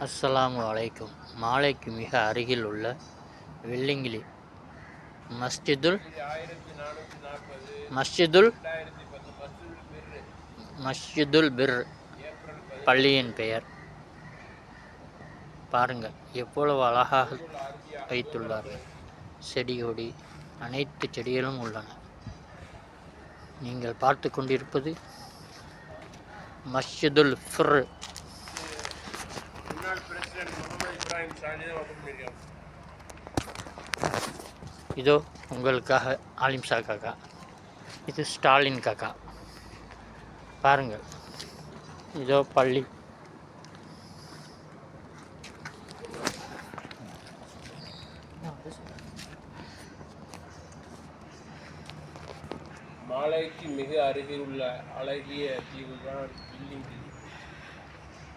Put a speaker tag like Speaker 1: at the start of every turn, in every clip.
Speaker 1: அஸ்ஸலாமு அலைக்கும். மாலைக்கு மிக அருகில் உள்ள வெள்ளிங்கிளி மஸ்ஜிதுல் மஸ்ஜிதுல் மஸ்ஜிதுல் பிர் பள்ளியின் பெயர். பாருங்கள் எவ்வளவு அழகாக வைத்துள்ளார்கள். செடி கொடி அனைத்து செடிகளும் உள்ளன. நீங்கள் பார்த்து கொண்டிருப்பது மஸ்ஜிதுல் ஃபிர். இதோ உங்களுக்காக ஆலிம்ஷா காக்கா, இது ஸ்டாலின் காக்கா. பாருங்கள், இதோ பள்ளி.
Speaker 2: மாலைக்கு மிக அருகில் உள்ள அழகிய தீவுதான் வெள்ளிங்கிளி.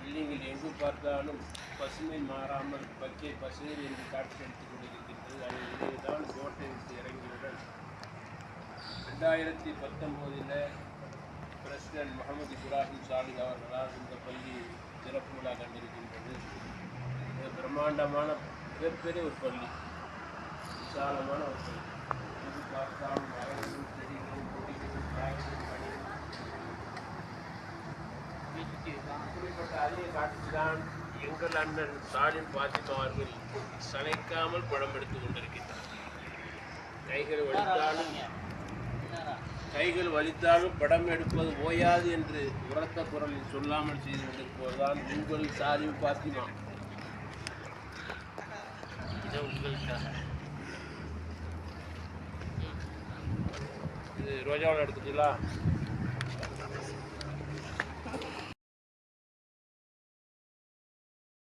Speaker 2: வெள்ளிங்கிளி எங்கு பார்த்தாலும் பசுமை மாறாமல் பச்சை பசுமையில் என்று காட்சியளித்துக் கொண்டிருக்கின்றது. அதில்தான் கோட்டை விட்டு இறங்கியுடன் 2019 பிரசிடென்ட் முகமது இப்ராஹிம் சாலிஹ் அவர்களால் இந்த பள்ளி சிறப்பு விழா கண்டிருக்கின்றது. பிரம்மாண்டமான மிகப்பெரிய ஒரு பள்ளி, விசாலமான ஒரு பள்ளி. எங்கு பார்த்தாலும் மரங்களும் செடிகளும் கொடிகளும் காய்களும் பணிகளும். அப்படிப்பட்ட அரிய காட்சிதான் எங்கள் அண்ணன் சாலிம் பாத்திமா அவர்கள் சளைக்காமல் படம் எடுத்துக் கொண்டிருக்கின்றார். கைகள் வலித்தாலும் படம் எடுப்பது ஓயாது என்று உரத்த குரலில் சொல்லாமல் செய்து கொண்டிருப்பதுதான் உங்கள் சாலிம் பாத்திமா. இது ரோஜாவில் எடுத்துட்டீங்களா?